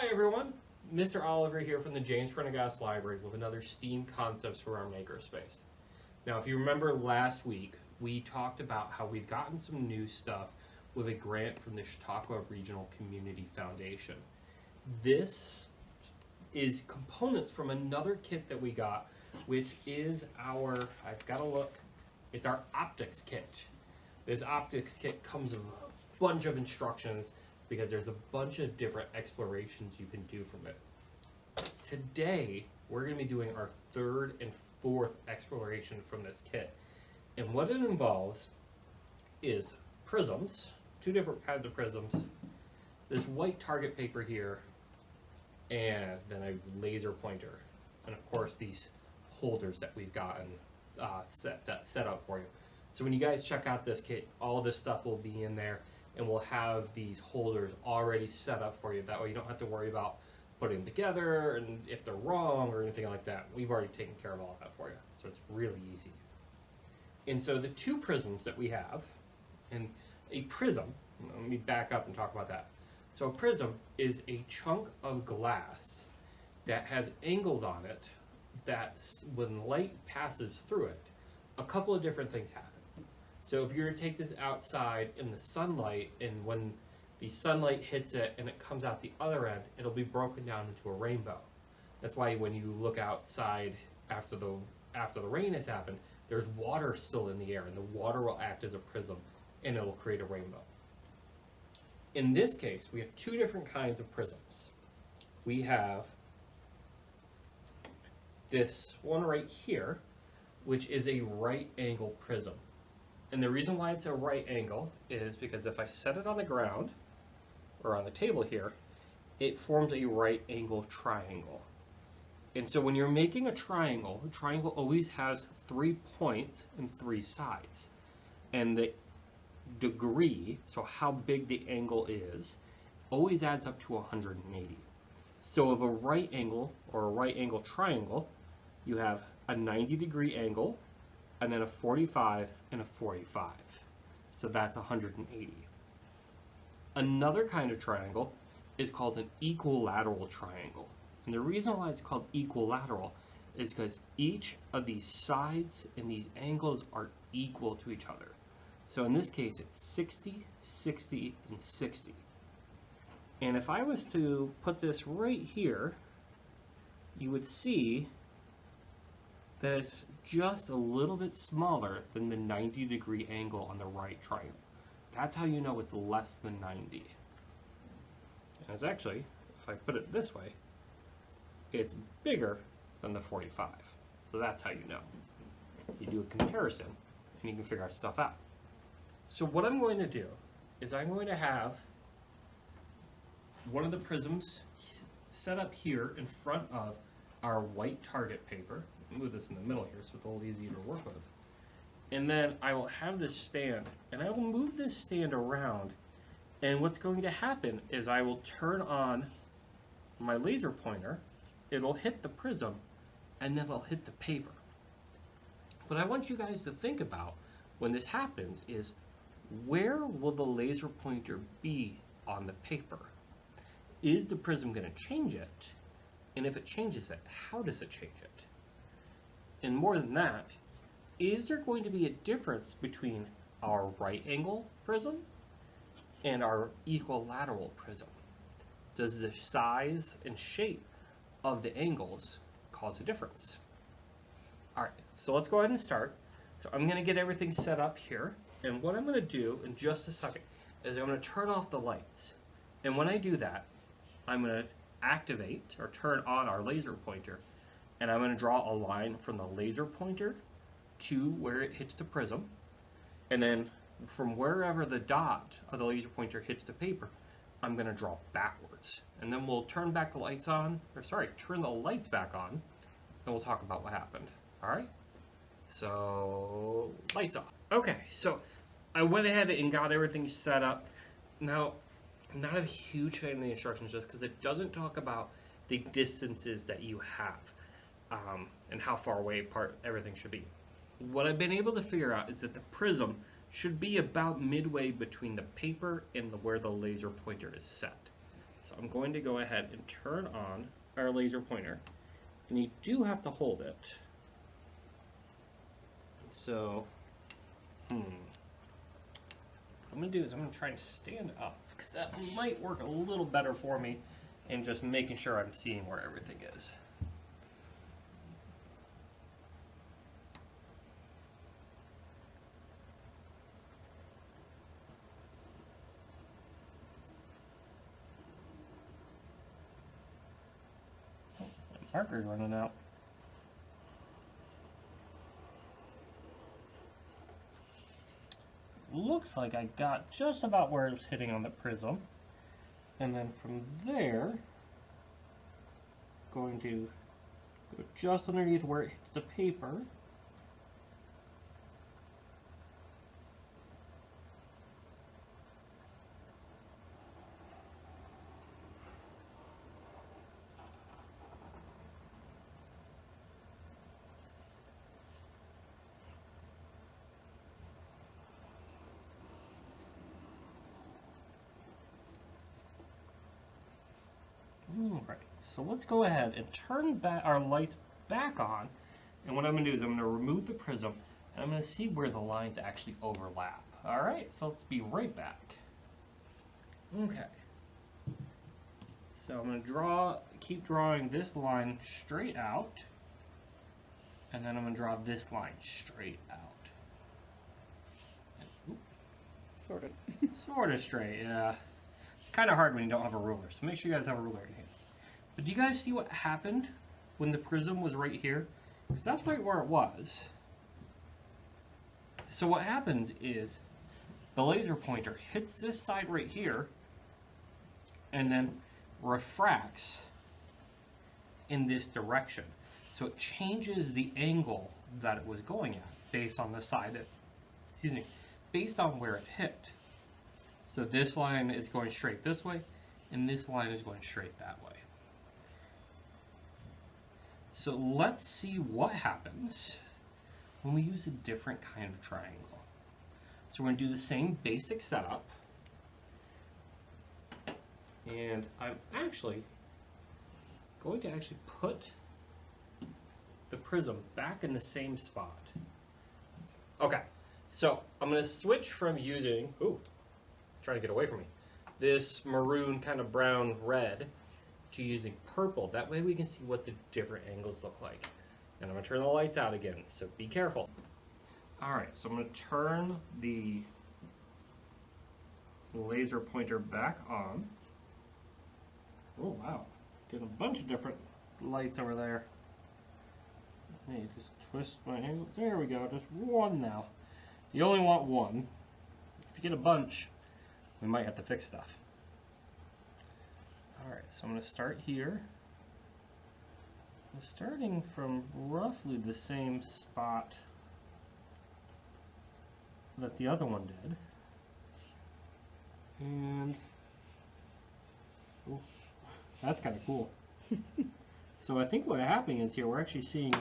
Hi everyone, Mr. Oliver here from the James Prendergast Library with another STEAM Concepts for our Makerspace. Now if you remember last week, we talked about how we've gotten some new stuff with a grant from the Chautauqua Regional Community Foundation. This is components from another kit that we got, which is our, I've got to look, it's our optics kit. This optics kit comes with a bunch of instructions because there's a bunch of different explorations you can do from it. Today, we're going to be doing our third and fourth exploration from this kit. And what it involves is prisms, two different kinds of prisms, this white target paper here, and then a laser pointer. And of course, these holders that we've gotten set up for you. So when you guys check out this kit, all this stuff will be in there, and we'll have these holders already set up for you. That way you don't have to worry about putting them together and if they're wrong or anything like that. We've already taken care of all that for you, so it's really easy. And so the two prisms that we have, and a prism, let me back up and talk about that. So a prism is a chunk of glass that has angles on it that when light passes through it, a couple of different things happen. So if you were to take this outside in the sunlight, and when the sunlight hits it and it comes out the other end, it'll be broken down into a rainbow. That's why when you look outside after the rain has happened, there's water still in the air, and the water will act as a prism and it'll create a rainbow. In this case, we have two different kinds of prisms. We have this one right here, which is a right angle prism. And the reason why it's a right angle is because if I set it on the ground, or on the table here, it forms a right angle triangle. And so when you're making a triangle always has 3 points and 3 sides. And the degree, so how big the angle is, always adds up to 180. So of a right angle, or a right angle triangle, you have a 90-degree angle, and then a 45 and a 45. So that's 180. Another kind of triangle is called an equilateral triangle. And the reason why it's called equilateral is because each of these sides and these angles are equal to each other. So in this case, it's 60, 60, and 60. And if I was to put this right here, you would see that it's just a little bit smaller than the 90-degree angle on the right triangle. That's how you know it's less than 90. And it's actually, if I put it this way, it's bigger than the 45. So that's how you know. You do a comparison and you can figure stuff out. So what I'm going to do is I'm going to have one of the prisms set up here in front of our white target paper. Move this in the middle here so it's a little easier to work with. And then I will have this stand, and I will move this stand around, and what's going to happen is I will turn on my laser pointer, it'll hit the prism, and then it'll hit the paper. What I want you guys to think about when this happens is, where will the laser pointer be on the paper? Is the prism going to change it? And if it changes it, how does it change it? And more than that, is there going to be a difference between our right angle prism and our equilateral prism? Does the size and shape of the angles cause a difference? All right, so let's go ahead and start. So I'm going to get everything set up here. And what I'm going to do in just a second is I'm going to turn off the lights. And when I do that, I'm going to activate or turn on our laser pointer. And I'm going to draw a line from the laser pointer to where it hits the prism. And then from wherever the dot of the laser pointer hits the paper, I'm going to draw backwards. And then we'll turn back the lights on, turn the lights back on, and we'll talk about what happened. All right? So, lights off. Okay, so I went ahead and got everything set up. Now, I'm not a huge fan of the instructions just because it doesn't talk about the distances that you have. And how far away apart everything should be. What I've been able to figure out is that the prism should be about midway between the paper and where the laser pointer is set. So I'm going to go ahead and turn on our laser pointer, and you do have to hold it. So, what I'm going to do is I'm going to try and stand up, because that might work a little better for me, and just making sure I'm seeing where everything is. Oh, my marker's running out. Looks like I got just about where it was hitting on the prism, and then from there going to go just underneath where it hits the paper, Alright, so let's go ahead and turn back our lights back on, and what I'm going to do is I'm going to remove the prism, and I'm going to see where the lines actually overlap. Alright, so let's be right back. Okay, so I'm going to keep drawing this line straight out, and then I'm going to draw this line straight out. Sort of. Sort of straight, yeah. Kind of hard when you don't have a ruler, so make sure you guys have a ruler in hand. But do you guys see what happened when the prism was right here? Because that's right where it was. So what happens is the laser pointer hits this side right here and then refracts in this direction. So it changes the angle that it was going at based on the side that, based on where it hit. So this line is going straight this way, and this line is going straight that way. So let's see what happens when we use a different kind of triangle. So we're going to do the same basic setup. And I'm actually going to put the prism back in the same spot. Okay, so I'm going to switch from using, trying to get away from me, this maroon kind of brown red to using purple. That way we can see what the different angles look like. And I'm going to turn the lights out again, so be careful. Alright, so I'm going to turn the laser pointer back on. Oh wow, getting a bunch of different lights over there. Let me just twist my angle. There we go, just one now. You only want one. If you get a bunch, we might have to fix stuff. Alright, so I'm going to start here. I'm starting from roughly the same spot that the other one did. And that's kind of cool. So I think what's happening is here we're actually seeing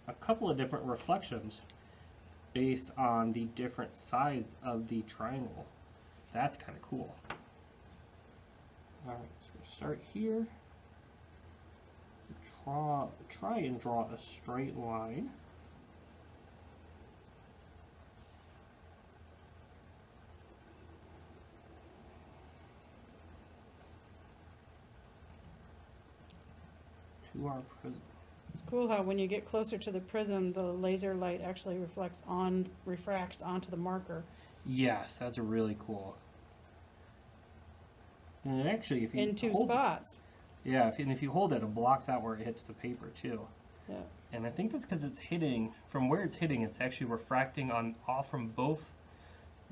a couple of different reflections based on the different sides of the triangle. That's kind of cool. Alright, so we'll start here. Try and draw a straight line. To our prism. It's cool how when you get closer to the prism, the laser light actually refracts onto the marker. Yes, that's really cool. And actually, if you in two spots. Yeah, if you hold it, it blocks out where it hits the paper too. Yeah. And I think that's because it's hitting, from where it's hitting, it's actually refracting off from both,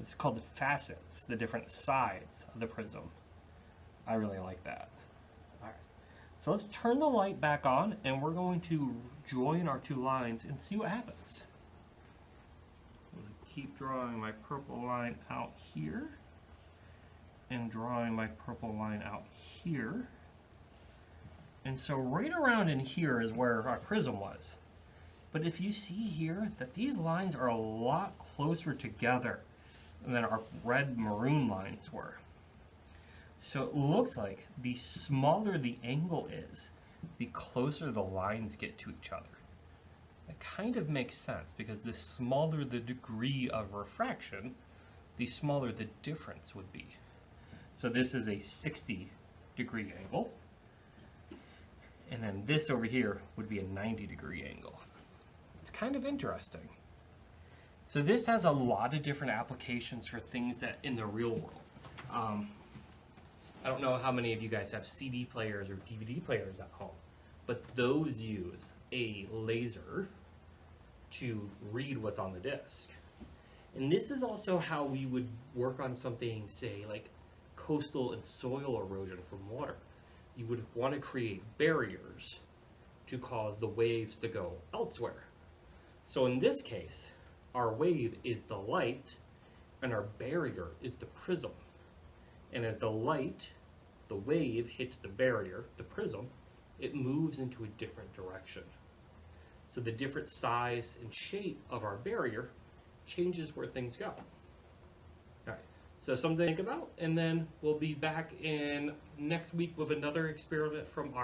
it's called the facets, the different sides of the prism. I really like that. Alright, so let's turn the light back on, and we're going to join our two lines and see what happens. So I'm going to keep drawing my purple line out here, and drawing my purple line out here. And so right around in here is where our prism was. But if you see here that these lines are a lot closer together than our red maroon lines were. So it looks like the smaller the angle is, the closer the lines get to each other. That kind of makes sense because the smaller the degree of refraction, the smaller the difference would be. So this is a 60-degree angle. And then this over here would be a 90-degree angle. It's kind of interesting. So this has a lot of different applications for things that in the real world. I don't know how many of you guys have CD players or DVD players at home, but those use a laser to read what's on the disc. And this is also how we would work on something, say, like coastal and soil erosion from water. You would want to create barriers to cause the waves to go elsewhere. So in this case, our wave is the light and our barrier is the prism. And as the wave hits the barrier, the prism, it moves into a different direction. So the different size and shape of our barrier changes where things go. All right, so something to think about, and then we'll be back in next week with another experiment from our